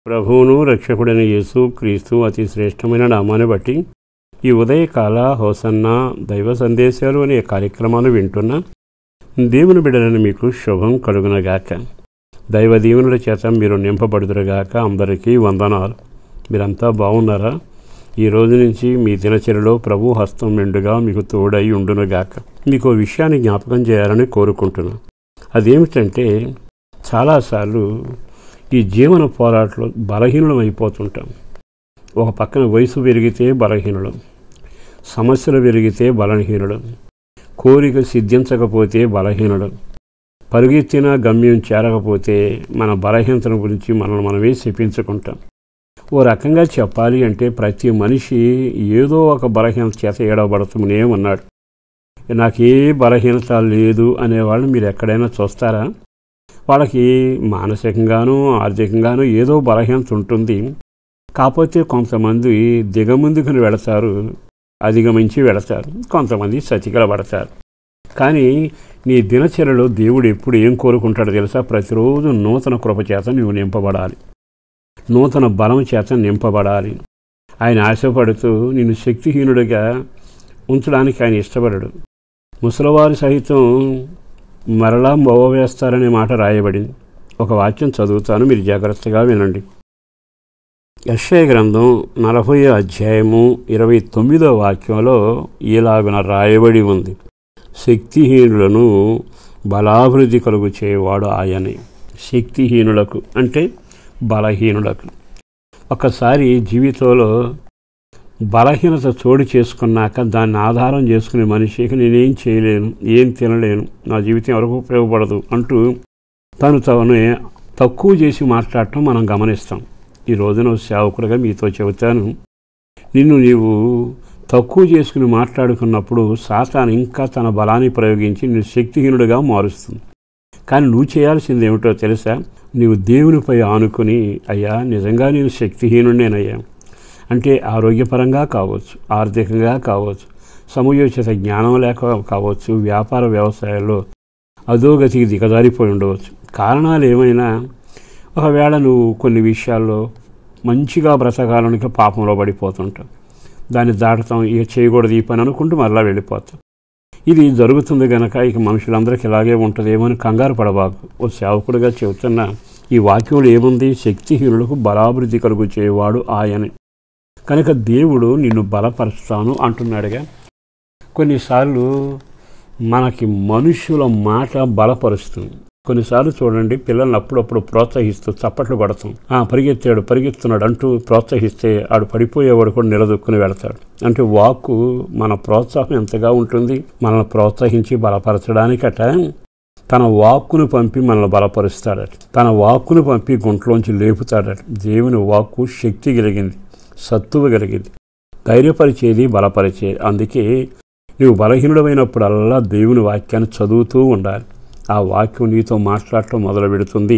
ప్రభువును రక్షకుడైన యేసు క్రీస్తు అతి శ్రేష్టమైన నామాన్ని బట్టి ఈ ఉదయకాల హోసన్న దైవ సందేశాలు అనే కార్యక్రమాలు వింటున్న దేవుని బిడ్డలని మీకు శుభం కలుగునగాక. దైవ దీవెనల చేత మీరు నింపబడుదురుగాక. అందరికీ వందనాలు. మీరంతా బాగున్నారా? ఈ రోజు నుంచి మీ దినచర్యలో ప్రభు హస్తం మెండుగా మీకు తోడై ఉండునుగాక. మీకు విషయాన్ని జ్ఞాపకం చేయాలని కోరుకుంటున్నాను. అదేమిటంటే, చాలాసార్లు ఈ జీవన పోరాటంలో బలహీనులం అయిపోతుంటాం. ఒక పక్కన వయసు పెరిగితే బలహీనులం, సమస్యలు పెరిగితే బలహీనులం, కోరిక సిద్ధించకపోతే బలహీనులం, పరుగెత్తిన గమ్యం చేరకపోతే మన బలహీనతను గురించి మనమే శపించుకుంటాం. ఓ రకంగా చెప్పాలి అంటే ప్రతి మనిషి ఏదో ఒక బలహీనత చేత ఏడవబడుతూనే ఉన్నాడు. నాకే బలహీనత లేదు అనేవాళ్ళు మీరు ఎక్కడైనా చూస్తారా? వాళ్ళకి మానసికంగానూ ఆర్థికంగానూ ఏదో బలహీనత ఉంటుంది. కాకపోతే కొంతమంది దిగముందుకుని వెళతారు, అధిగమించి వెళతారు, కొంతమంది సతికిలబడతారు. కానీ నీ దినచర్యలో దేవుడు ఎప్పుడు ఏం కోరుకుంటాడో తెలుసా? ప్రతిరోజు నూతన కృప చేత నువ్వు నింపబడాలి, నూతన బలం చేత నింపబడాలి. ఆయన ఆశపడుతూ నిన్ను శక్తిహీనుడిగా ఉంచడానికి ఆయన ఇష్టపడడు. ముసలివారు సహితం మరలా మోవేస్తారనే మాట రాయబడింది. ఒక వాక్యం చదువుతాను, మీరు జాగ్రత్తగా వినండి. యెషయా గ్రంథం 40వ అధ్యాయము 29వ వాక్యంలో ఇలాగున రాయబడి ఉంది: శక్తిహీనులను బలాభివృద్ధి కలుగు చేయవాడు ఆయనే. శక్తిహీనులకు అంటే బలహీనులకు. ఒకసారి జీవితంలో బలహీనత చోటు చేసుకున్నాక దాన్ని ఆధారం చేసుకునే మనిషికి నేనేం చేయలేను, ఏం తినలేను, నా జీవితం ఎవరికి ఉపయోగపడదు అంటూ తను తక్కువ చేసి మాట్లాడటం మనం గమనిస్తాం. ఈ రోజున సేవకుడిగా మీతో చెబుతాను, నీవు తక్కువ చేసుకుని మాట్లాడుకున్నప్పుడు సాతాను ఇంకా తన బలాన్ని ప్రయోగించి నిన్ను శక్తిహీనుడిగా మారుస్తుంది. కానీ నువ్వు చేయాల్సింది ఏమిటో తెలుసా? నీవు దేవునిపై ఆనుకుని, అయ్యా నిజంగా నేను శక్తిహీనుడినేనయ్యా అంటే ఆరోగ్యపరంగా కావచ్చు, ఆర్థికంగా కావచ్చు, సమయోచిత జ్ఞానం లేక కావచ్చు, వ్యాపార వ్యవసాయాల్లో అధోగతికి దిగజారిపోయి ఉండవచ్చు. కారణాలు ఏమైనా, ఒకవేళ నువ్వు కొన్ని విషయాల్లో మంచిగా బ్రతకాలనికి పాపంలో పడిపోతుంటావు, దాన్ని దాటుతాం, ఇక చేయకూడదు ఈ పని అనుకుంటూ మరలా వెళ్ళిపోతాం. ఇది జరుగుతుంది కనుక ఇక మనుషులందరికీ ఇలాగే ఉంటుందేమో అని కంగారు పడబాకు. ఓ సేవకుడిగా చెబుతున్న ఈ వాక్యంలో ఏముంది? శక్తిహీనులకు బలాభివృద్ధి కలుగు చేయవాడు ఆయనే. కనుక దేవుడు నిన్ను బలపరుస్తాను అంటున్నాడుగా. కొన్నిసార్లు మనకి మనుషుల మాట బలపరుస్తుంది. కొన్నిసార్లు చూడండి, పిల్లల్ని అప్పుడప్పుడు ప్రోత్సహిస్తూ చప్పట్లు కొడతాం, పరిగెత్తున్నాడు అంటూ ప్రోత్సహిస్తే ఆడు పడిపోయేవాడు కూడా నిలదొక్కుని వెళతాడు. అంటే వాక్కు మన ప్రోత్సాహం ఎంతగా ఉంటుంది. మనల్ని ప్రోత్సహించి బలపరచడానికట తన వాక్కును పంపి మనల్ని బలపరుస్తాడట, తన వాక్కును పంపి గుంట్లోంచి లేపుతాడట. దేవుని వాక్కు శక్తి కలిగింది, సత్తువ కలిగింది, ధైర్యపరిచేది, బలపరిచేది. అందుకే నువ్వు బలహీనుడమైనప్పుడల్లా దేవుని వాక్యాన్ని చదువుతూ ఉండాలి. ఆ వాక్యం నీతో మాట్లాడటం మొదలు పెడుతుంది.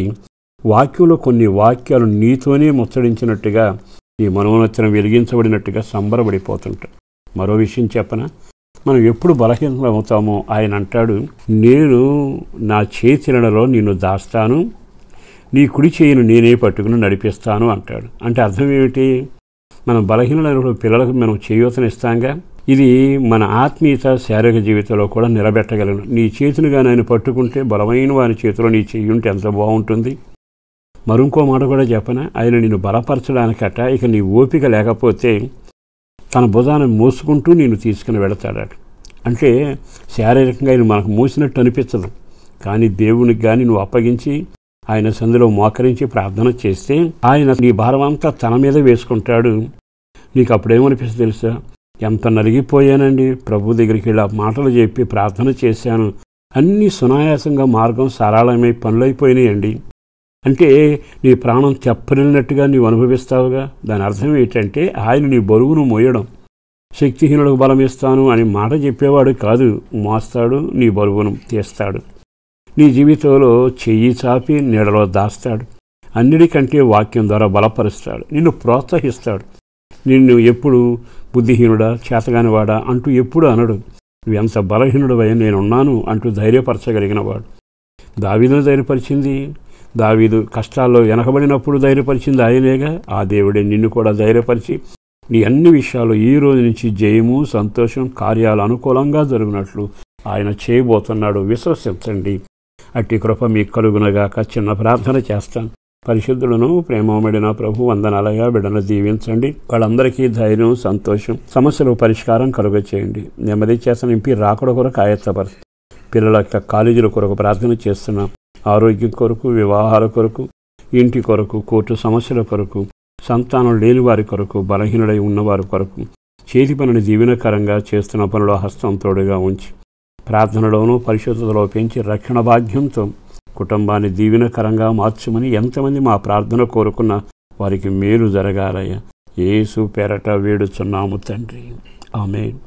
వాక్యంలో కొన్ని వాక్యాలు నీతోనే ముచ్చడించినట్టుగా, నీ మనోన్నతిని వెలిగించబడినట్టుగా సంబరపడిపోతుంటాయి. మరో విషయం చెప్పనా? మనం ఎప్పుడు బలహీనం అవుతామో ఆయన అంటాడు, నేను నా చేతిలలో నిన్ను దాస్తాను, నీ కుడి చేయిని నేనే పట్టుకుని నడిపిస్తాను అంటాడు. అంటే అర్థం ఏమిటి? మనం బలహీనమైన పిల్లలకు మనం చేయూతనిస్తాంగా. ఇది మన ఆత్మీయత శారీరక జీవితంలో కూడా నిలబెట్టగలను. నీ చేతులుగా ఆయన పట్టుకుంటే, బలమైన వారి చేతిలో నీ చెయ్యి ఉంటే ఎంత బాగుంటుంది. మరొక మాట కూడా చెప్పనా? ఆయన నిన్ను బలపరచడానికట ఇక నీ ఓపిక లేకపోతే తన భుజాన్ని మోసుకుంటూ నిన్ను తీసుకుని వెళతాడట. అంటే శారీరకంగా ఆయన మనకు మోసినట్టు అనిపించదు, కానీ దేవునికి కానీ నువ్వు అప్పగించి ఆయన సందులో మోకరించి ప్రార్థన చేస్తే ఆయన నీ భారం అంతా తన మీద వేసుకుంటాడు. నీకు అప్పుడేమనిపిస్తుంది తెలుసా? ఎంత నలిగిపోయానండి, ప్రభు దగ్గరికి వెళ్ళి ఆ మాటలు చెప్పి ప్రార్థన చేశాను, అన్నీ సునాయాసంగా మార్గం సరళమై పనులైపోయినాయండి అంటే నీ ప్రాణం తెప్పనినట్టుగా నీవు అనుభవిస్తావుగా. దాని అర్థం ఏంటంటే ఆయన నీ బరువును మోయడం. శక్తిహీనులకు బలం ఇస్తాను అని మాట చెప్పేవాడు కాదు, మోస్తాడు, నీ బరువును తీస్తాడు, నీ జీవితంలో చెయ్యి చాపి నీడలో దాస్తాడు. అన్నిటికంటే వాక్యం ద్వారా బలపరుస్తాడు, నిన్ను ప్రోత్సహిస్తాడు. నిన్ను ఎప్పుడు బుద్ధిహీనుడా, చేతగానివాడా అంటూ ఎప్పుడు అనడు. నువ్వెంత బలహీనుడవై నేనున్నాను అంటూ ధైర్యపరచగలిగిన వాడు. దావీదును ధైర్యపరిచింది దావీదు కష్టాల్లో వెనకబడినప్పుడు ధైర్యపరిచింది ఆయనేగా. ఆ దేవుడే నిన్ను కూడా ధైర్యపరిచి నీ అన్ని విషయాలు ఈ రోజు నుంచి జయము, సంతోషం, కార్యాలు అనుకూలంగా జరిగినట్లు ఆయన చేయబోతున్నాడు. విశ్వసించండి. అట్టి కృప మీకు కలుగునగాక. చిన్న ప్రార్థన చేస్తాను. పరిశుద్ధులను ప్రేమమడిన ప్రభు వందనాలయ బిడ్డను దీవించండి. వాళ్ళందరికీ ధైర్యం, సంతోషం, సమస్యలు పరిష్కారం కలుగ చేయండి. నెమ్మది చేత నింపి రాకడ కొరకు ఆయత్తపరచు. పిల్లల యొక్క కాలేజీల కొరకు ప్రార్థన చేస్తున్నాం. ఆరోగ్యం కొరకు, వివాహాల కొరకు, ఇంటి కొరకు, కోర్టు సమస్యల కొరకు, సంతానం లేని వారి కొరకు, బలహీనుడై ఉన్నవారి కొరకు, చేతి పనిని దీవెనకరంగా చేస్తున్న పనుల హస్తం తోడుగా ఉంచి ప్రార్థనలోనూ పరిశుద్ధతలో పెంచి రక్షణ భాగ్యంతో కుటుంబాన్ని దీవెనకరంగా మార్చమని ఎంతమంది మా ప్రార్థన కోరుకున్న వారికి మేలు జరగాలయ్యా. యేసు పేరట వేడుచున్నాము తండ్రి. ఆమేన్.